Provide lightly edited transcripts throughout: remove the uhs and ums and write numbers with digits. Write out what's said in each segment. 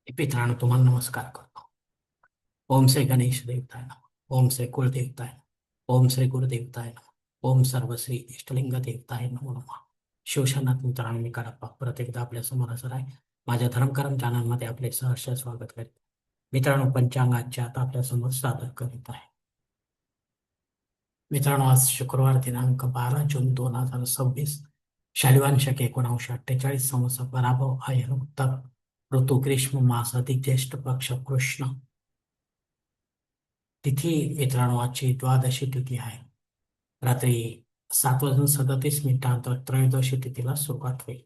मित्रांनो, तुम्हाला नमस्कार करतो. ओम श्री गणेश देवताय नमः. ओम श्री कुलदेवताय नमः. ओम श्री गुरुदेवताय नमः. ओम सर्वश्री इष्टलिंग देवताय नमो नमः. शिवशनाथ मित्रांनो, मी कडप्पा परत एकदा आपल्या समोर हजर आहे. माझ्या धर्मकरम चॅनलमध्ये आपले सहर्ष स्वागत करीत. मित्रांनो, पंचांगाच्या आता आपल्या समोर सादर करीत आहे. मित्रांनो, आज शुक्रवार दिनांक 12 जून 2026, शालिवान शके 1948 संवत्सर पराभव आहे उत्तर ऋतू ग्रीष्म मास अधिक ज्येष्ठ पक्ष कृष्ण तिथी. मित्रांनो, आजची द्वादशी तिथी आहे. रात्री 7:37 त्रयोदशी तिथीला सुरुवात होईल.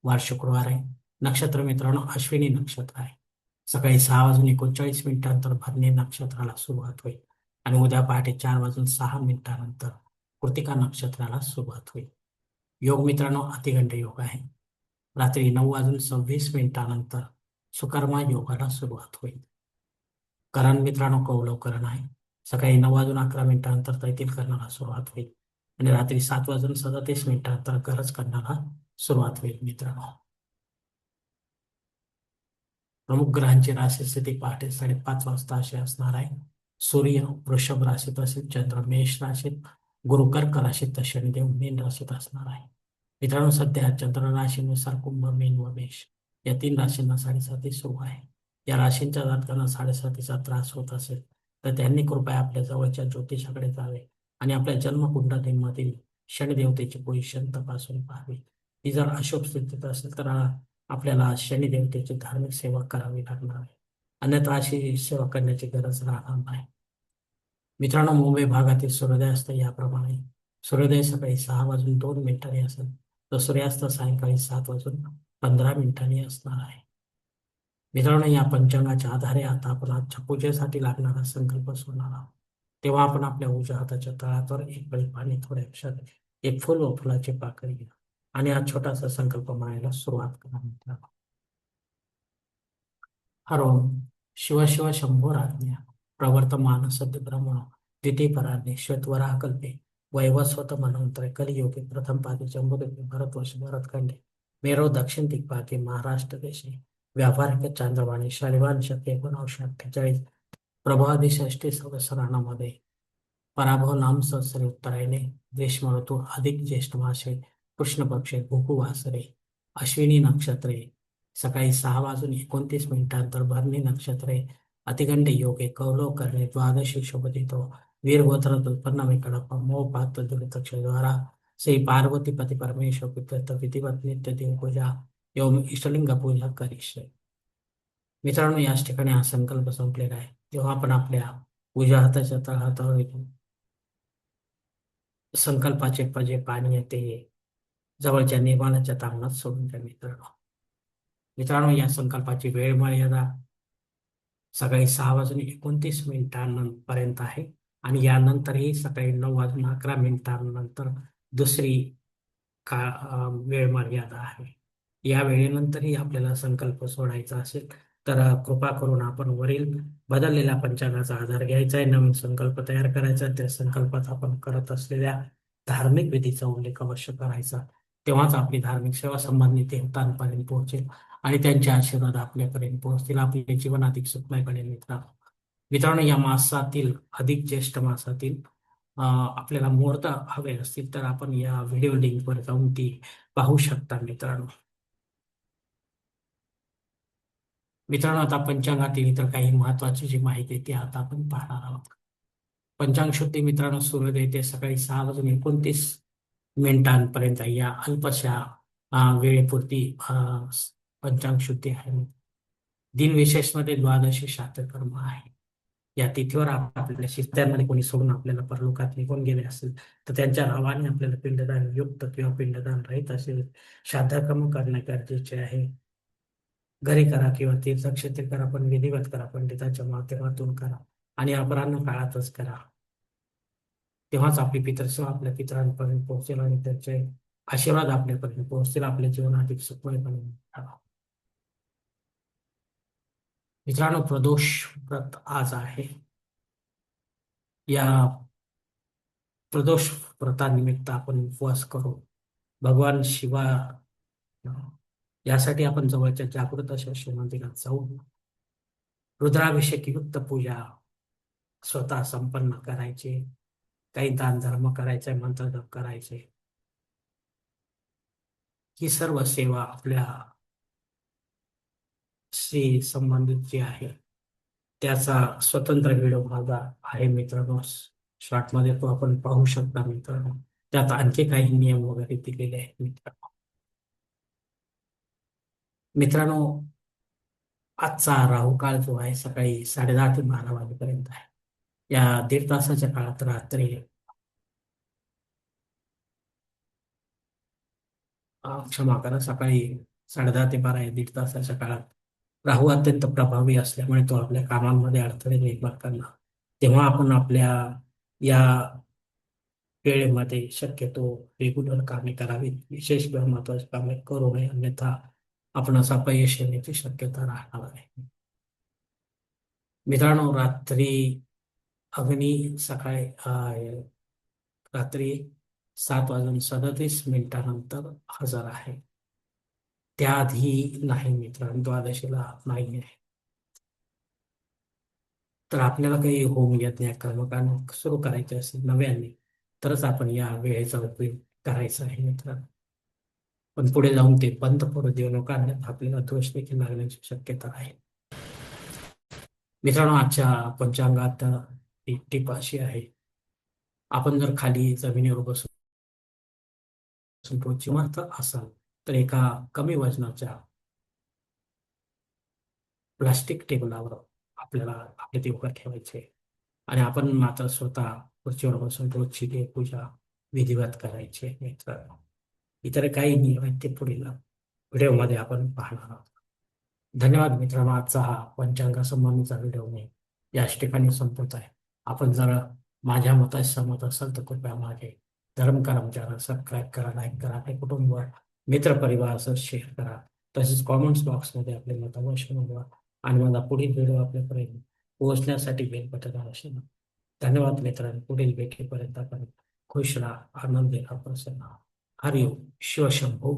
वार शुक्रवार आहे. नक्षत्र मित्रांनो अश्विनी नक्षत्र आहे. सकाळी 6:39 भरणी नक्षत्राला सुरुवात होईल आणि उद्या पहाटे 4:06 कृतिका नक्षत्राला सुरुवात होईल. योग मित्रांनो अतिगंड योग आहे. रात्री 9:26 सुकर्मा योगाला सुरुवात होईल. करण मित्रांनो कौलव करण आहे. सकाळी 9:11 तैतील करण्याला सुरुवात होईल आणि रात्री 7:37 गरज करण्याला सुरुवात होईल. मित्रांनो, प्रमुख ग्रहांची राशी स्थिती पहाटे 5:30 अशी असणार आहे. सूर्य वृषभ राशीत असेल, चंद्र मेष राशीत, गुरु कर्क राशीत तर शनिदेव मीन राशीत असणार आहे. मित्रांनो, सध्या चंद्र राशीनुसार कुंभ, मीन व मेष या 3 राशींना 7:30 सुरू आहे. या राशींच्या जातकांना 7:30चा त्रास होत असेल तर त्यांनी कृपया आपल्या जवळच्या ज्योतिषाकडे जावे आणि आपल्या जन्मकुंडलीमधील शनिदेवतेची पोझिशन तपासून पाहावी. ती जर अशुभ स्थितीत असेल तर आपल्याला शनिदेवतेची धार्मिक सेवा करावी लागणार आहे. अन्यथा अशी सेवा करण्याची गरज राहणार नाही. मित्रांनो, मुंबई भागातील सूर्योदयास्त याप्रमाणे. सूर्योदय सकाळी 6:02 असेल तर सूर्यास्त सायंकाळी 7:15 असणार आहे. मित्रांनो, या पंचांगाच्या आधारे आता आपण आजच्या पूजेसाठी लागणारा संकल्प सोडणार आहोत. तेव्हा आपण आपल्या उजव्या हाताच्या तळहातावर एक पळी पाणी, थोड्या अक्षरात एक फुल व फुलाची पाकळी घ्या आणि हा छोटासा संकल्प म्हणायला सुरुवात करा. मित्रांनो, हरोम शिव शिव शंभोराज्ञा प्रवर्तमान सद्य ब्रह्मण द्वितीयपराज्ञे श्वेतवराह कल्पे वैवस्वत मनवंतरे कलियुगे प्रथम पादे जम्बुद्वीपे भरतवर्ष भरतखंडे मेरो दक्षिण दिग्भागे महाराष्ट्र देशे व्यावहारिक चांद्रवाणी शालिवान शके 1948 प्रभादी षष्टी संवत्सरामध्ये पराभव नाम संवत्सरे उत्तरायणे ग्रीष्म ऋतू अधिक ज्येष्ठ मासे कृष्ण पक्षे भूकू वासरे अश्विनी नक्षत्रे सकाळी 6:29 भरणी नक्षत्रे अतिगंड योगे कौलव करणे द्वादशी शुभदितो वीरगोत्र उत्पन्न कडप मोह पात्र द्वारा श्री पार्वती पती परमेश्वर पितृत्व विधिवत नित्य देवपूजा एवं इष्टलिंग पूजा करिष्ये. मित्रांनो, याच ठिकाणी हा संकल्प संपलेला आहे. तेव्हा आपण आपल्या उजव्या हाताच्या तळहातावर संकल्पाचे जे पाणी येते जवळच्या निर्माणाच्या तांगणात सोडून द्या. मित्रांनो, या संकल्पाची वेळ मर्यादा सकाळी 6:29 आहे आणि यानंतरही सकाळी 9:11 दुसरी वेळ मर्यादा आहे. या वेळेनंतरही आपल्याला संकल्प सोडायचा असेल तर कृपा करून आपण वरील बदललेल्या पंचांगाचा आधार घ्यायचा आहे. नवीन संकल्प तयार करायचा. त्या संकल्पात आपण करत असलेल्या धार्मिक विधीचा उल्लेख अवश्य करायचा. तेव्हाच आपली धार्मिक सेवा संबंधित देवतांपर्यंत पोहोचेल आणि त्यांचे आशीर्वाद आपल्यापर्यंत पोहोचतील. आपले जीवन अधिक सुखमय बनेल. मित्रांनो, या मासातील अधिक ज्येष्ठ मासातील आपल्याला मुहूर्त हवे असतील तर आपण या व्हिडिओ लिंकवर जाऊन ती पाहू शकता. मित्रांनो, आता पंचांगातील इतर काही महत्वाची जी माहिती ती आता आपण पाहणार आहोत. पंचांग शुद्धी मित्रांनो सूर्योदय ते सकाळी 6:29 या अल्पशा वेळेपुरती पंचांग शुद्धी आहे. दिनविशेष मध्ये द्वादशी श्राद्धकर्म आहे. या तिथीवर आपल्याला शिस्त्यांमध्ये कोणी सोडून आपल्याला परलोकात निघून गेले असेल तर त्यांच्या नावाने आपल्याला पिंडदान युक्त किंवा पिंडदान रहित असेल श्राद्धकर्म करणे गरजेचे आहे. घरी करा किंवा तीर्थक्षेत्री करा, पण विधिवत करा, पंडितांच्या माध्यमातून करा आणि अपराह्न काळातच करा. तेव्हाच आपली पितरसेवा आपल्या पितरांपर्यंत पोहोचेल आणि त्यांचे आशीर्वाद आपल्यापर्यंत पोहोचतील. आपले जीवन अधिक सुखमय बनेल. मित्रांनो, प्रदोष व्रत आज आहे. या प्रदोष व्रतानिमित्त आपण उपवास करू भगवान शिवा यासाठी आपण जवळच्या जागृत अशा शिव मंदिरात जाऊ रुद्राभिषेकयुक्त पूजा स्वतः संपन्न करायची. काही दान धर्म करायचे, मंत्र जप करायचे. ही सर्व सेवा आपल्या श्री संबंधित जी आहे त्याचा स्वतंत्र व्हिडिओ माझा आहे मित्रांनो. शॉर्ट मध्ये तो आपण पाहू शकता मित्रांनो. त्यात आणखी काही नियम वगैरे दिलेले आहेत मित्रांनो. मित्रांनो, आजचा राहू काळ जो आहे सकाळी 10:30 ते 12 वाजेपर्यंत आहे. या 1.5 तासाच्या काळात रात्री क्षमा करा, सकाळी 10:30 ते 12 या 1.5 तासाच्या काळात राहू अत्यंत प्रभावी असल्यामुळे तो आपल्या कामांमध्ये अडथळे निर्माण करणार. तेव्हा आपण आपल्या या वेळेमध्ये शक्यतो रेग्युलर कामे करावीत. विशेष किंवा महत्वाची कामे करू नये, अन्यथा आपणास अपयश येण्याची शक्यता राहणार आहे. मित्रांनो, सकाळी रात्री 7:37 हजर आहे. त्याआधी नाही मित्रांनो, द्वादशीला नाही आहे. तर आपल्याला काही होम यज्ञ कर्मकांड सुरू करायचे असेल नव्याने, तरच आपण या वेळेचा उपयोग करायचा आहे मित्रांनो. पण पुढे जाऊन ते बंद पडू देऊ नका, अन्यथा आपल्याला दोष देखील लागण्याची शक्यता आहे. मित्रांनो, आजच्या पंचांगात एक टीप अशी आहे. आपण जर खाली जमिनीवर बसून समर्थ असाल तर एका कमी वजनाच्या प्लास्टिक टेबलावर आपल्याला आपले देवघर ठेवायचे आणि आपण मात्र स्वतः खुर्चीवर बसून रोजची देवपूजा विधिवत करायची मित्रांनो. इतर काही नियम आहेत ते पुढील व्हिडिओमध्ये आपण पाहणार आहोत. धन्यवाद मित्रांनो. आजचा हा पंचांगा संबंधीचा व्हिडिओ मी याच ठिकाणी संपवत आहे. आपण जर माझ्या मताशी सहमत असाल तर कृपया माझे धर्म करम चॅनल सबस्क्राईब करा, लाईक करा आणि कुटुंब मित्रपरिवारासह शेअर करा. तसेच कॉमेंट्स बॉक्समध्ये आपले मत अवश्य नोंदवा आणि माझा पुढील व्हिडिओ आपल्यापर्यंत पोहोचण्यासाठी बेल बटन अवश्य दाबा. धन्यवाद मित्रांनो. पुढील भेटीपर्यंत आपण खुश राहा, आनंदी राहा, प्रसन्न राहा. हरिओम. शिवशंभो.